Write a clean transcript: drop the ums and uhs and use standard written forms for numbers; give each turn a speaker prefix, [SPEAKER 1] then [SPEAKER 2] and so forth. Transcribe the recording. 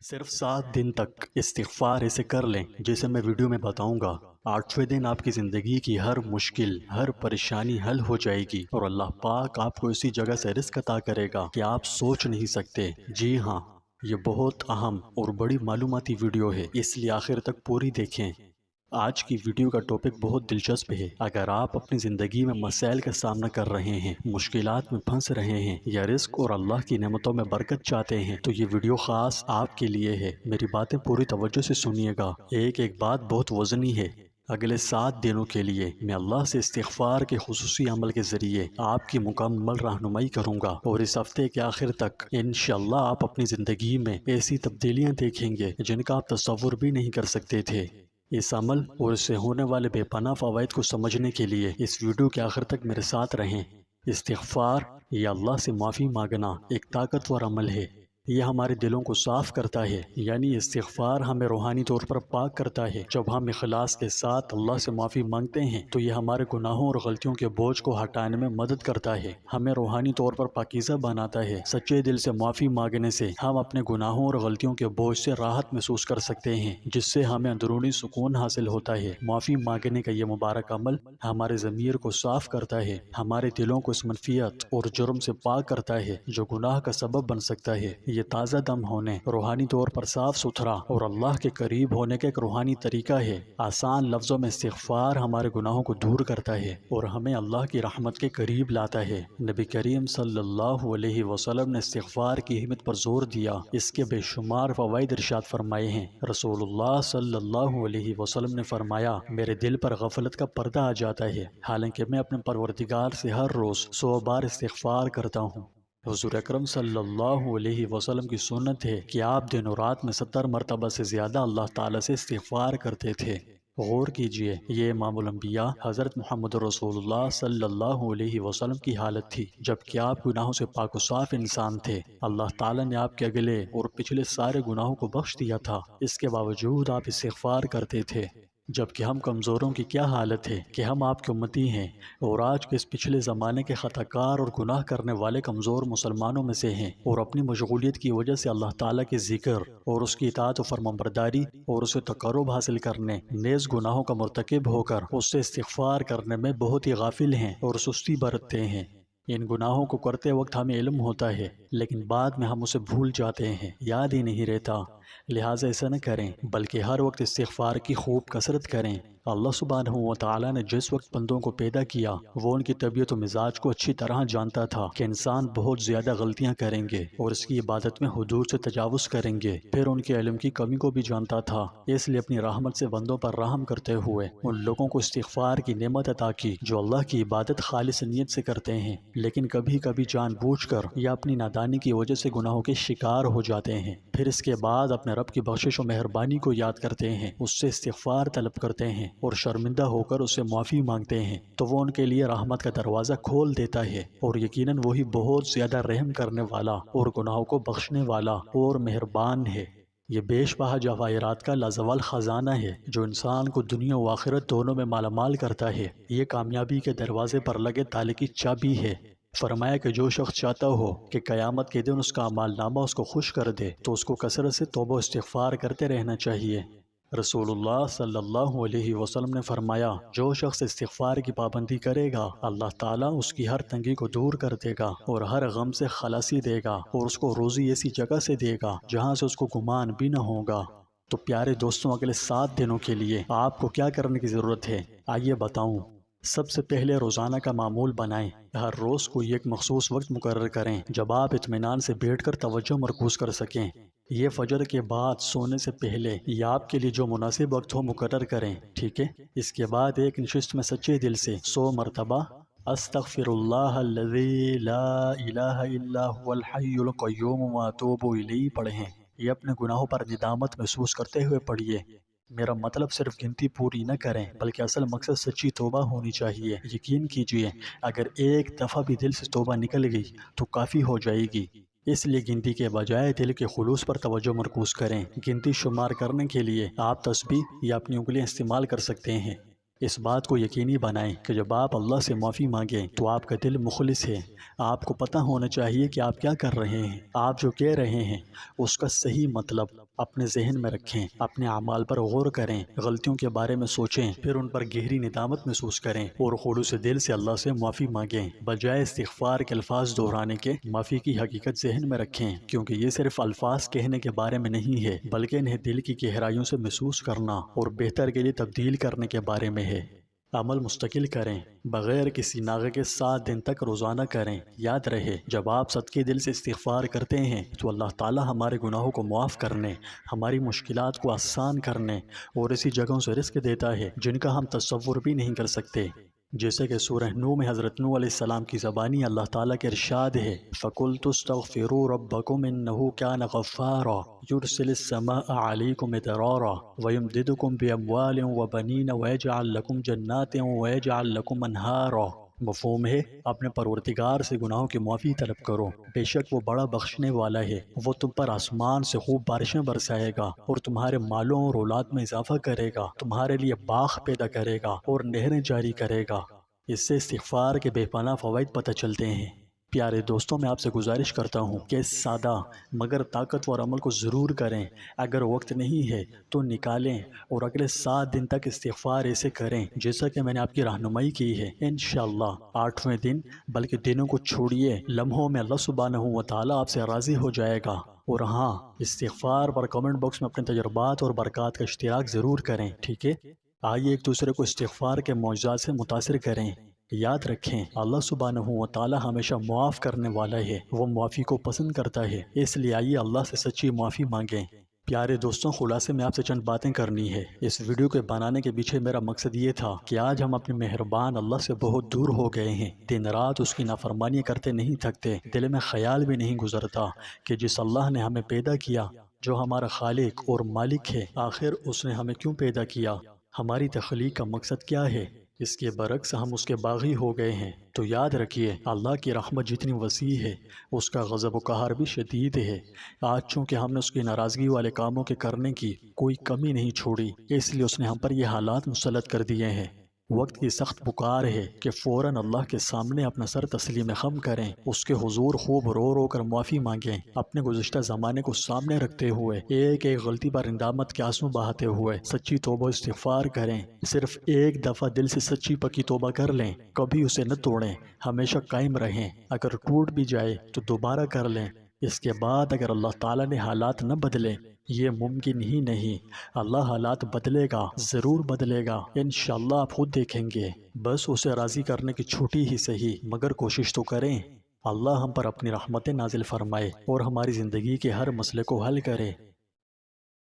[SPEAKER 1] صرف 7 دن تک استغفار ایسے کر لیں جیسے میں ویڈیو میں بتاؤں گا۔ 8ویں دن آپ کی زندگی کی ہر مشکل، ہر پریشانی حل ہو جائے گی اور اللہ پاک آپ کو اسی جگہ سے رزق عطا کرے گا کہ آپ سوچ نہیں سکتے۔ جی ہاں، یہ بہت اہم اور بڑی معلوماتی ویڈیو ہے، اس لیے آخر تک پوری دیکھیں۔ آج کی ویڈیو کا ٹاپک بہت دلچسپ ہے۔ اگر آپ اپنی زندگی میں مسائل کا سامنا کر رہے ہیں، مشکلات میں پھنس رہے ہیں یا رزق اور اللہ کی نعمتوں میں برکت چاہتے ہیں تو یہ ویڈیو خاص آپ کے لیے ہے۔ میری باتیں پوری توجہ سے سنیے گا۔ ایک بات بہت وزنی ہے۔ اگلے 7 دنوں کے لیے میں اللہ سے استغفار کے خصوصی عمل کے ذریعے آپ کی مکمل رہنمائی کروں گا، اور اس ہفتے کے آخر تک انشاءاللہ آپ اپنی زندگی میں ایسی تبدیلیاں دیکھیں گے جن کا آپ تصور بھی نہیں کر سکتے تھے۔ اس عمل اور اس سے ہونے والے بے پناہ فوائد کو سمجھنے کے لیے اس ویڈیو کے آخر تک میرے ساتھ رہیں۔ استغفار یا اللہ سے معافی مانگنا ایک طاقتور عمل ہے۔ یہ ہمارے دلوں کو صاف کرتا ہے، یعنی استغفار ہمیں روحانی طور پر پاک کرتا ہے۔ جب ہم اخلاص کے ساتھ اللہ سے معافی مانگتے ہیں تو یہ ہمارے گناہوں اور غلطیوں کے بوجھ کو ہٹانے میں مدد کرتا ہے، ہمیں روحانی طور پر پاکیزہ بناتا ہے۔ سچے دل سے معافی مانگنے سے ہم اپنے گناہوں اور غلطیوں کے بوجھ سے راحت محسوس کر سکتے ہیں، جس سے ہمیں اندرونی سکون حاصل ہوتا ہے۔ معافی مانگنے کا یہ مبارک عمل ہمارے ضمیر کو صاف کرتا ہے، ہمارے دلوں کو اس منفیت اور جرم سے پاک کرتا ہے جو گناہ کا سبب بن سکتا ہے۔ یہ تازہ دم ہونے، روحانی طور پر صاف ستھرا اور اللہ کے قریب ہونے کا ایک روحانی طریقہ ہے۔ آسان لفظوں میں استغفار ہمارے گناہوں کو دور کرتا ہے اور ہمیں اللہ کی رحمت کے قریب لاتا ہے۔ نبی کریم صلی اللہ علیہ وسلم نے استغفار کی اہمیت پر زور دیا، اس کے بے شمار فوائد ارشاد فرمائے ہیں۔ رسول اللہ صلی اللہ علیہ وسلم نے فرمایا، میرے دل پر غفلت کا پردہ آ جاتا ہے، حالانکہ میں اپنے پروردگار سے ہر روز 100 بار استغفار کرتا ہوں۔ حضور اکرم صلی اللہ علیہ وسلم کی سنت ہے کہ آپ دن و رات میں 70 مرتبہ سے زیادہ اللہ تعالیٰ سے استغفار کرتے تھے۔ غور کیجئے، یہ امام الانبیاء حضرت محمد رسول اللہ صلی اللہ علیہ وسلم کی حالت تھی، جبکہ آپ گناہوں سے پاک و صاف انسان تھے۔ اللہ تعالیٰ نے آپ کے اگلے اور پچھلے سارے گناہوں کو بخش دیا تھا، اس کے باوجود آپ استغفار کرتے تھے۔ جبکہ ہم کمزوروں کی کیا حالت ہے کہ ہم آپ کے امتی ہیں اور آج کے اس پچھلے زمانے کے خطا کار اور گناہ کرنے والے کمزور مسلمانوں میں سے ہیں، اور اپنی مشغولیت کی وجہ سے اللہ تعالیٰ کے ذکر اور اس کی اطاعت و فرمانبرداری اور اسے تقرب حاصل کرنے، نیز گناہوں کا مرتکب ہو کر اس سے استغفار کرنے میں بہت ہی غافل ہیں اور سستی برتتے ہیں۔ ان گناہوں کو کرتے وقت ہمیں علم ہوتا ہے، لیکن بعد میں ہم اسے بھول جاتے ہیں، یاد ہی نہیں رہتا۔ لہٰذا ایسا نہ کریں، بلکہ ہر وقت استغفار کی خوب کثرت کریں۔ اللہ سبحانہ و تعالیٰ نے جس وقت بندوں کو پیدا کیا، وہ ان کی طبیعت و مزاج کو اچھی طرح جانتا تھا کہ انسان بہت زیادہ غلطیاں کریں گے اور اس کی عبادت میں حدود سے تجاوز کریں گے۔ پھر ان کے علم کی کمی کو بھی جانتا تھا، اس لیے اپنی رحمت سے بندوں پر رحم کرتے ہوئے ان لوگوں کو استغفار کی نعمت عطا کی جو اللہ کی عبادت خالص نیت سے کرتے ہیں، لیکن کبھی کبھی جان بوجھ کر یا اپنی نادانی کی وجہ سے گناہوں کے شکار ہو جاتے ہیں۔ پھر اس کے بعد اپنے رب کی بخشش و مہربانی کو یاد کرتے ہیں، اس سے استغفار طلب کرتے ہیں اور شرمندہ ہو کر اس سے معافی مانگتے ہیں، تو وہ ان کے لیے رحمت کا دروازہ کھول دیتا ہے، اور یقیناً وہی بہت زیادہ رحم کرنے والا اور گناہوں کو بخشنے والا اور مہربان ہے۔ یہ بیش بہا جواہرات کا لازوال خزانہ ہے جو انسان کو دنیا و آخرت دونوں میں مالا مال کرتا ہے۔ یہ کامیابی کے دروازے پر لگے تالے کی چابی ہے۔ فرمایا کہ جو شخص چاہتا ہو کہ قیامت کے دن اس کا اعمال نامہ اس کو خوش کر دے تو اس کو کثرت سے توبہ و استغفار کرتے رہنا چاہیے۔ رسول اللہ صلی اللہ علیہ وسلم نے فرمایا، جو شخص استغفار کی پابندی کرے گا، اللہ تعالیٰ اس کی ہر تنگی کو دور کر دے گا اور ہر غم سے خلاصی دے گا، اور اس کو روزی ایسی جگہ سے دے گا جہاں سے اس کو گمان بھی نہ ہوگا۔ تو پیارے دوستوں، اگلے 7 دنوں کے لیے آپ کو کیا کرنے کی ضرورت ہے؟ آئیے بتاؤں۔ سب سے پہلے روزانہ کا معمول بنائیں۔ ہر روز کوئی ایک مخصوص وقت مقرر کریں جب آپ اطمینان سے بیٹھ کر توجہ مرکوز کر سکیں۔ یہ فجر کے بعد سونے سے پہلے یا آپ کے لیے جو مناسب وقت ہو مقرر کریں، ٹھیک ہے؟ اس کے بعد ایک نشست میں سچے دل سے 100 مرتبہ استغفر اللہ الذی لا الہ الا هو الحی القیوم واتوب الیہ پڑھیں۔ یہ اپنے گناہوں پر ندامت محسوس کرتے ہوئے پڑھیے۔ میرا مطلب صرف گنتی پوری نہ کریں، بلکہ اصل مقصد سچی توبہ ہونی چاہیے۔ یقین کیجئے، اگر ایک دفعہ بھی دل سے توبہ نکل گئی تو کافی ہو جائے گی۔ اس لیے گنتی کے بجائے دل کے خلوص پر توجہ مرکوز کریں۔ گنتی شمار کرنے کے لیے آپ تسبیح یا اپنی انگلیاں استعمال کر سکتے ہیں۔ اس بات کو یقینی بنائیں کہ جب آپ اللہ سے معافی مانگیں تو آپ کا دل مخلص ہے۔ آپ کو پتہ ہونا چاہیے کہ آپ کیا کر رہے ہیں۔ آپ جو کہہ رہے ہیں اس کا صحیح مطلب اپنے ذہن میں رکھیں، اپنے اعمال پر غور کریں، غلطیوں کے بارے میں سوچیں، پھر ان پر گہری ندامت محسوس کریں اور خلوص دل سے اللہ سے معافی مانگیں۔ بجائے استغفار کے الفاظ دہرانے کے معافی کی حقیقت ذہن میں رکھیں، کیونکہ یہ صرف الفاظ کہنے کے بارے میں نہیں ہے بلکہ انہیں دل کی گہرائیوں سے محسوس کرنا اور بہتر کے لیے تبدیل کرنے کے بارے میں ہے۔ عمل مستقل کریں، بغیر کسی ناغے کے 7 دن تک روزانہ کریں۔ یاد رہے، جب آپ صدقے دل سے استغفار کرتے ہیں تو اللہ تعالی ہمارے گناہوں کو معاف کرنے، ہماری مشکلات کو آسان کرنے اور ایسی جگہوں سے رزق دیتا ہے جن کا ہم تصور بھی نہیں کر سکتے۔ جیسے کہ سورہ نوح میں حضرت نوح علیہ السلام کی زبانی اللہ تعالیٰ کے ارشاد ہے، فَقُلْتُ اسْتَغْفِرُوا رَبَّكُمْ إِنَّهُ كَانَ غَفَّارًا يُرْسِلِ السَّمَاءَ عَلَيْكُمْ مِدْرَارًا وَيُمْدِدْكُمْ بِأَمْوَالٍ وَبَنِينَ وَيَجْعَلْ لَكُمْ جَنَّاتٍ وَيَجْعَلْ لَكُمْ أَنْهَارًا۔ مفہوم ہے، اپنے پروردگار سے گناہوں کی معافی طلب کرو، بے شک وہ بڑا بخشنے والا ہے۔ وہ تم پر آسمان سے خوب بارشیں برسائے گا اور تمہارے مالوں اور اولاد میں اضافہ کرے گا، تمہارے لیے باغ پیدا کرے گا اور نہریں جاری کرے گا۔ اس سے استغفار کے بے پناہ فوائد پتہ چلتے ہیں۔ پیارے دوستوں، میں آپ سے گزارش کرتا ہوں کہ اس سادہ مگر طاقتور عمل کو ضرور کریں۔ اگر وقت نہیں ہے تو نکالیں اور اگلے 7 دن تک استغفار ایسے کریں جیسا کہ میں نے آپ کی رہنمائی کی ہے۔ انشاءاللہ 8ویں دن بلکہ دنوں کو چھوڑیے، لمحوں میں اللہ سبحانہ و تعالیٰ آپ سے راضی ہو جائے گا۔ اور ہاں، استغفار پر کمنٹ باکس میں اپنے تجربات اور برکات کا اشتراک ضرور کریں، ٹھیک ہے؟ آئیے ایک دوسرے کو استغفار کے معجزات سے متاثر کریں۔ یاد رکھیں، اللہ سبحانہ و تعالی ہمیشہ معاف کرنے والا ہے، وہ معافی کو پسند کرتا ہے، اس لیے آئیے اللہ سے سچی معافی مانگیں۔ پیارے دوستوں، خلاصے میں آپ سے چند باتیں کرنی ہے۔ اس ویڈیو کے بنانے کے پیچھے میرا مقصد یہ تھا کہ آج ہم اپنے مہربان اللہ سے بہت دور ہو گئے ہیں، دن رات اس کی نافرمانی کرتے نہیں تھکتے، دل میں خیال بھی نہیں گزرتا کہ جس اللہ نے ہمیں پیدا کیا، جو ہمارا خالق اور مالک ہے، آخر اس نے ہمیں کیوں پیدا کیا، ہماری تخلیق کا مقصد کیا ہے۔ اس کے برعکس ہم اس کے باغی ہو گئے ہیں۔ تو یاد رکھیے، اللہ کی رحمت جتنی وسیع ہے اس کا غضب و قہر بھی شدید ہے۔ آج چونکہ ہم نے اس کی ناراضگی والے کاموں کے کرنے کی کوئی کمی نہیں چھوڑی، اس لیے اس نے ہم پر یہ حالات مسلط کر دیے ہیں۔ وقت کی سخت پکار ہے کہ فوراً اللہ کے سامنے اپنا سر تسلیم خم کریں، اس کے حضور خوب رو رو کر معافی مانگیں، اپنے گزشتہ زمانے کو سامنے رکھتے ہوئے ایک ایک غلطی پر ندامت کے آنسو بہاتے ہوئے سچی توبہ استغفار کریں۔ صرف ایک دفعہ دل سے سچی پکی توبہ کر لیں، کبھی اسے نہ توڑیں، ہمیشہ قائم رہیں۔ اگر ٹوٹ بھی جائے تو دوبارہ کر لیں۔ اس کے بعد اگر اللہ تعالیٰ نے حالات نہ بدلے، یہ ممکن ہی نہیں، اللہ حالات بدلے گا، ضرور بدلے گا، انشاءاللہ آپ خود دیکھیں گے۔ بس اسے راضی کرنے کی چھوٹی ہی صحیح مگر کوشش تو کریں۔ اللہ ہم پر اپنی رحمتیں نازل فرمائے اور ہماری زندگی کے ہر مسئلے کو حل کرے۔